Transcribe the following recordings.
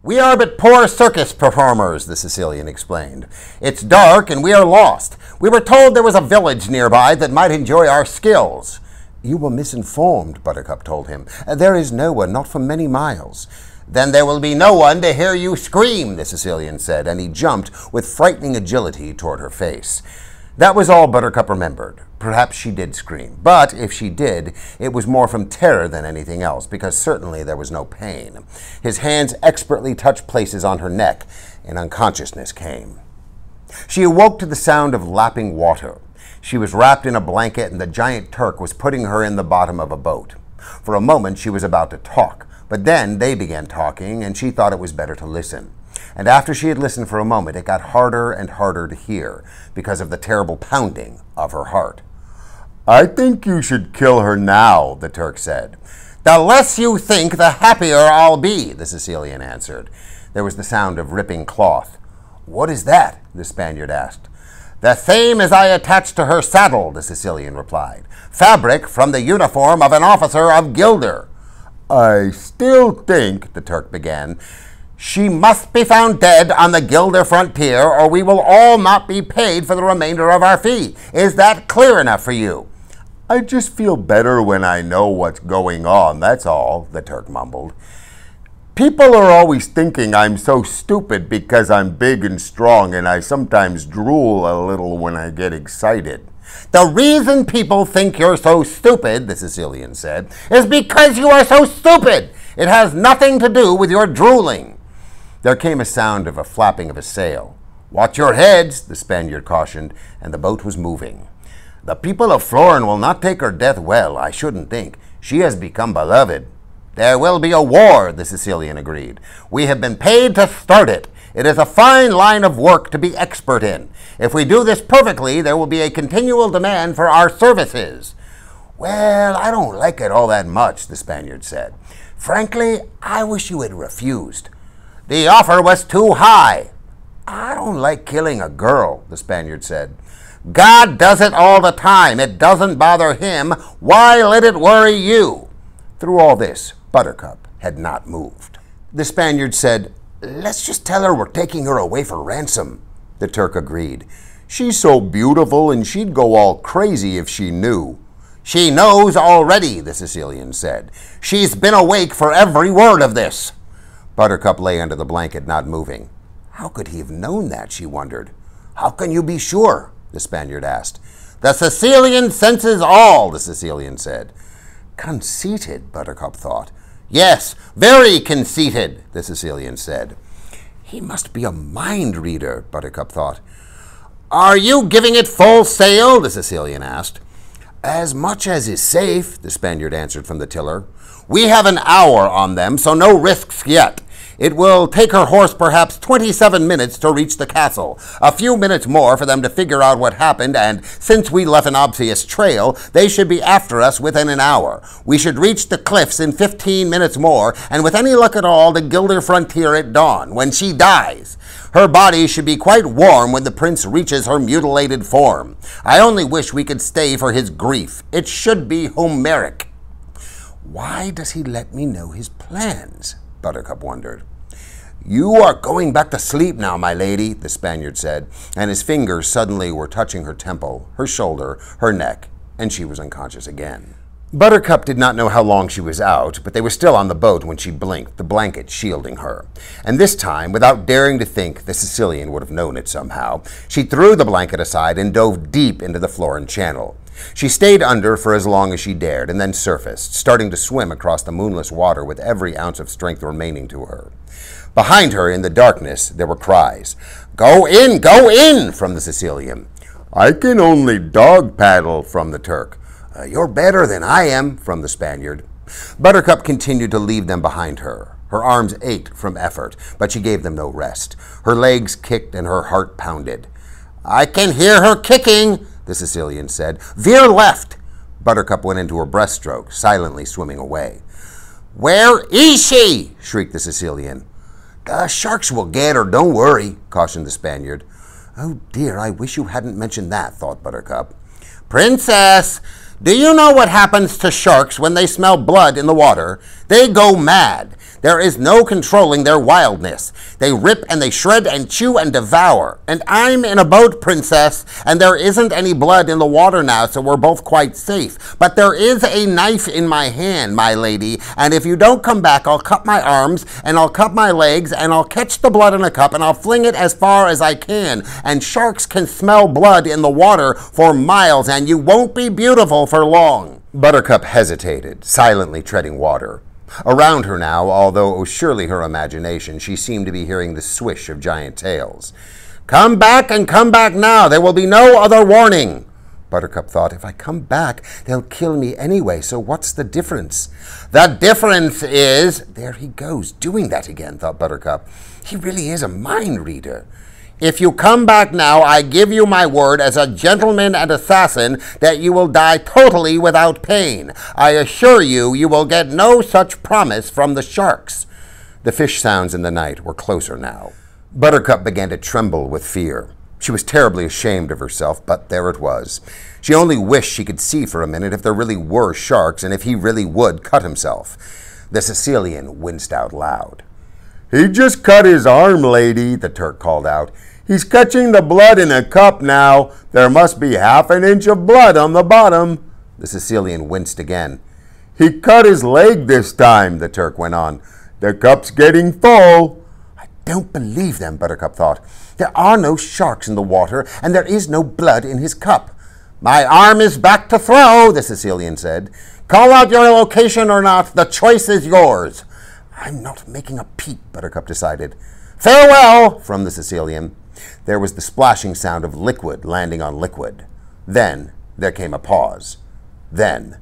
"We are but poor circus performers," the Sicilian explained. "It's dark and we are lost. We were told there was a village nearby that might enjoy our skills." "You were misinformed," Buttercup told him. "There is no one, not for many miles." "Then there will be no one to hear you scream," the Sicilian said, and he jumped with frightening agility toward her face. That was all Buttercup remembered. Perhaps she did scream, but if she did, it was more from terror than anything else, because certainly there was no pain. His hands expertly touched places on her neck, and unconsciousness came. She awoke to the sound of lapping water. She was wrapped in a blanket, and the giant Turk was putting her in the bottom of a boat. For a moment she was about to talk, but then they began talking, and she thought it was better to listen. And after she had listened for a moment, it got harder and harder to hear because of the terrible pounding of her heart. "I think you should kill her now," the Turk said. "The less you think, the happier I'll be," the Sicilian answered. There was the sound of ripping cloth. "What is that?" the Spaniard asked. "The same as I attached to her saddle," the Sicilian replied. "Fabric from the uniform of an officer of Gilder." "I still think," the Turk began. "She must be found dead on the Gilder frontier, or we will all not be paid for the remainder of our fee. Is that clear enough for you?" "I just feel better when I know what's going on, that's all," the Turk mumbled. "People are always thinking I'm so stupid because I'm big and strong, and I sometimes drool a little when I get excited." "The reason people think you're so stupid," the Sicilian said, "is because you are so stupid. It has nothing to do with your drooling." There came a sound of a flapping of a sail. "Watch your heads," the Spaniard cautioned, and the boat was moving. "The people of Florin will not take her death well, I shouldn't think. She has become beloved." "There will be a war," the Sicilian agreed. "We have been paid to start it. It is a fine line of work to be expert in. If we do this perfectly, there will be a continual demand for our services." "Well, I don't like it all that much," the Spaniard said. "Frankly, I wish you had refused." "The offer was too high." "I don't like killing a girl," the Spaniard said. "God does it all the time. It doesn't bother him. Why let it worry you?" Through all this, Buttercup had not moved. The Spaniard said, "Let's just tell her we're taking her away for ransom." The Turk agreed. "She's so beautiful, and she'd go all crazy if she knew." "She knows already," the Sicilian said. "She's been awake for every word of this." Buttercup lay under the blanket, not moving. How could he have known that, she wondered. "How can you be sure?" the Spaniard asked. "The Sicilian senses all," the Sicilian said. Conceited, Buttercup thought. "Yes, very conceited," the Sicilian said. He must be a mind reader, Buttercup thought. "Are you giving it full sail?" the Sicilian asked. "As much as is safe," the Spaniard answered from the tiller. "We have an hour on them, so no risks yet. It will take her horse perhaps 27 minutes to reach the castle, a few minutes more for them to figure out what happened, and since we left an obvious trail, they should be after us within an hour. We should reach the cliffs in 15 minutes more, and with any luck at all, the Gilder frontier at dawn, when she dies. Her body should be quite warm when the prince reaches her mutilated form. I only wish we could stay for his grief. It should be Homeric." "Why does he let me know his plans?" Buttercup wondered. "You are going back to sleep now, my lady," the Spaniard said, and his fingers suddenly were touching her temple, her shoulder, her neck, and she was unconscious again. Buttercup did not know how long she was out, but they were still on the boat when she blinked, the blanket shielding her. And this time, without daring to think the Sicilian would have known it somehow, she threw the blanket aside and dove deep into the Florin Channel. She stayed under for as long as she dared, and then surfaced, starting to swim across the moonless water with every ounce of strength remaining to her. Behind her, in the darkness, there were cries. Go in, from the Sicilian. "I can only dog paddle," from the Turk. "You're better than I am," from the Spaniard. Buttercup continued to leave them behind her. Her arms ached from effort, but she gave them no rest. Her legs kicked and her heart pounded. "I can hear her kicking," the Sicilian said. "Veer left." Buttercup went into her breaststroke, silently swimming away. "Where is she?" shrieked the Sicilian. "The sharks will get her, don't worry," cautioned the Spaniard. "Oh dear, I wish you hadn't mentioned that," thought Buttercup. "Princess, Do you know what happens to sharks when they smell blood in the water? They go mad. There is no controlling their wildness. They rip and they shred and chew and devour. And I'm in a boat, princess, and there isn't any blood in the water now, so we're both quite safe. But there is a knife in my hand, my lady, and if you don't come back, I'll cut my arms, and I'll cut my legs, and I'll catch the blood in a cup, and I'll fling it as far as I can. And sharks can smell blood in the water for miles, and you won't be beautiful for long. Buttercup hesitated, silently treading water. Around her now, although it was surely her imagination, she seemed to be hearing the swish of giant tails. Come back and come back now. There will be no other warning. Buttercup thought, if I come back, they'll kill me anyway, so what's the difference? The difference is... There he goes, doing that again, thought Buttercup. He really is a mind reader. If you come back now, I give you my word as a gentleman and assassin that you will die totally without pain. I assure you, you will get no such promise from the sharks. The fish sounds in the night were closer now. Buttercup began to tremble with fear. She was terribly ashamed of herself, but there it was. She only wished she could see for a minute if there really were sharks and if he really would cut himself. The Sicilian winced out loud. He just cut his arm, lady, the Turk called out. He's catching the blood in a cup now. There must be half an inch of blood on the bottom. The Sicilian winced again. He cut his leg this time, the Turk went on. The cup's getting full. I don't believe them, Buttercup thought. There are no sharks in the water, and there is no blood in his cup. My arm is back to throw, the Sicilian said. Call out your location or not, the choice is yours. I'm not making a peep, Buttercup decided. Farewell, from the Sicilian. There was the splashing sound of liquid landing on liquid. Then there came a pause. Then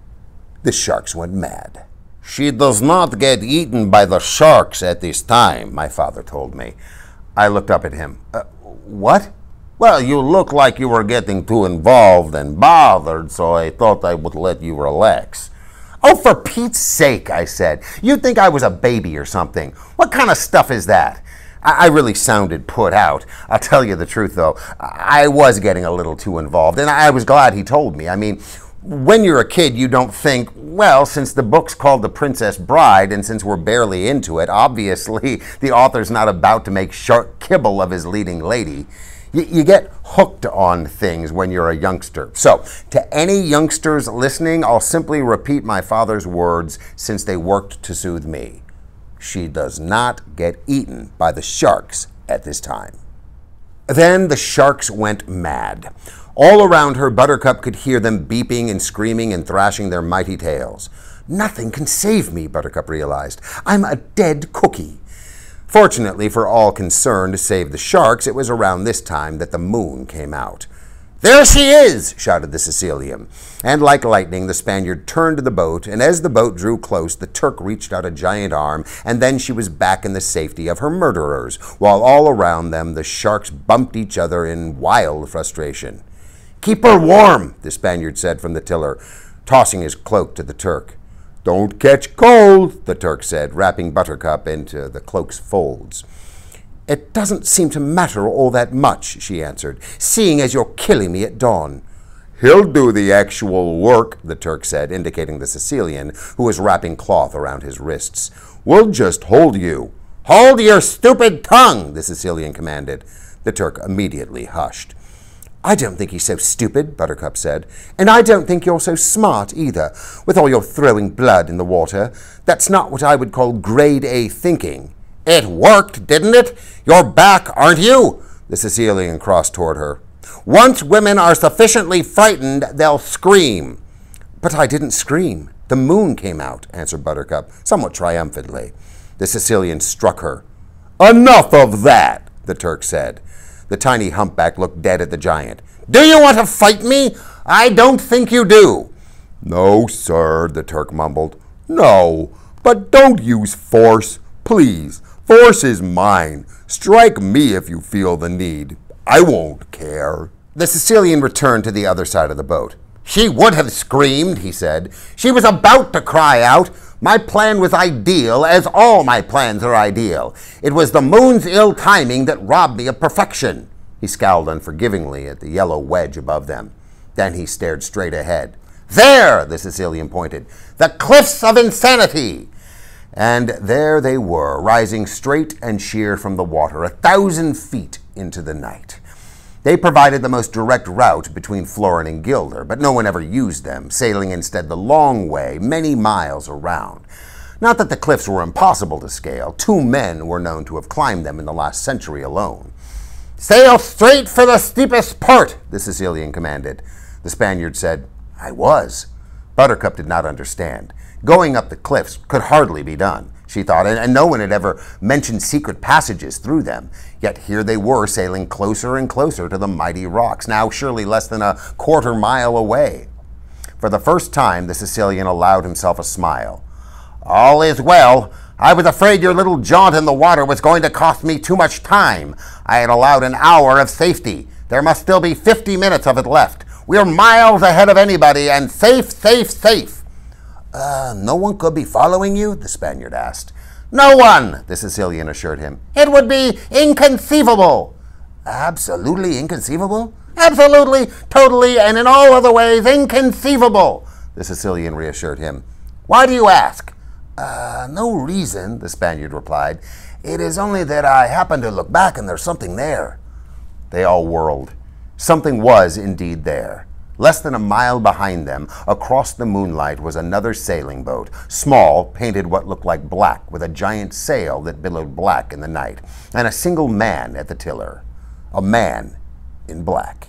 the sharks went mad. She does not get eaten by the sharks at this time, my father told me. I looked up at him. What? Well, you look like you were getting too involved and bothered, so I thought I would let you relax. Oh, for Pete's sake, I said. You'd think I was a baby or something. What kind of stuff is that? I really sounded put out. I'll tell you the truth, though. I was getting a little too involved, and I was glad he told me. I mean, when you're a kid, you don't think, well, since the book's called The Princess Bride, and since we're barely into it, obviously the author's not about to make shark kibble of his leading lady. You get hooked on things when you're a youngster. So, to any youngsters listening, I'll simply repeat my father's words since they worked to soothe me. She does not get eaten by the sharks at this time. Then the sharks went mad. All around her, Buttercup could hear them beeping and screaming and thrashing their mighty tails. Nothing can save me, Buttercup realized. I'm a dead cookie. Fortunately for all concerned, save the sharks, it was around this time that the moon came out. There she is, shouted the Sicilian. And like lightning, the Spaniard turned to the boat, and as the boat drew close, the Turk reached out a giant arm, and then she was back in the safety of her murderers, while all around them the sharks bumped each other in wild frustration. Keep her warm, the Spaniard said from the tiller, tossing his cloak to the Turk. Don't catch cold, the Turk said, wrapping Buttercup into the cloak's folds. It doesn't seem to matter all that much, she answered, seeing as you're killing me at dawn. He'll do the actual work, the Turk said, indicating the Sicilian, who was wrapping cloth around his wrists. We'll just hold you. Hold your stupid tongue, the Sicilian commanded. The Turk immediately hushed. I don't think he's so stupid, Buttercup said, and I don't think you're so smart either, with all your throwing blood in the water. That's not what I would call grade A thinking. It worked, didn't it? You're back, aren't you? The Sicilian crossed toward her. Once women are sufficiently frightened, they'll scream. But I didn't scream. The moon came out, answered Buttercup, somewhat triumphantly. The Sicilian struck her. Enough of that, the Turk said. The tiny humpback looked dead at the giant. Do you want to fight me? I don't think you do. No, sir, the Turk mumbled. No, but don't use force, please. Force is mine. Strike me if you feel the need. I won't care. The Sicilian returned to the other side of the boat. She would have screamed, he said. She was about to cry out. My plan was ideal, as all my plans are ideal. It was the moon's ill timing that robbed me of perfection. He scowled unforgivingly at the yellow wedge above them. Then he stared straight ahead. There, the Sicilian pointed, the cliffs of insanity. And there they were, rising straight and sheer from the water, 1,000 feet into the night. They provided the most direct route between Florin and Gilder, but no one ever used them, sailing instead the long way, many miles around. Not that the cliffs were impossible to scale. 2 men were known to have climbed them in the last century alone. "Sail straight for the steepest part," the Sicilian commanded. The Spaniard said, "I was." Buttercup did not understand. Going up the cliffs could hardly be done, she thought, and no one had ever mentioned secret passages through them. Yet here they were, sailing closer and closer to the mighty rocks, now surely less than a quarter-mile away. For the first time, the Sicilian allowed himself a smile. "All is well. I was afraid your little jaunt in the water was going to cost me too much time. I had allowed an hour of safety. There must still be 50 minutes of it left. We're miles ahead of anybody, and safe, safe, safe." No one could be following you?" the Spaniard asked. "No one," the Sicilian assured him. "It would be inconceivable." "Absolutely inconceivable?" "Absolutely, totally, and in all other ways inconceivable," the Sicilian reassured him. "Why do you ask?" No reason," the Spaniard replied. "It is only that I happened to look back and there's something there." They all whirled. Something was indeed there. Less than a mile behind them, across the moonlight, was another sailing boat, small, painted what looked like black, with a giant sail that billowed black in the night, and a single man at the tiller. A man in black.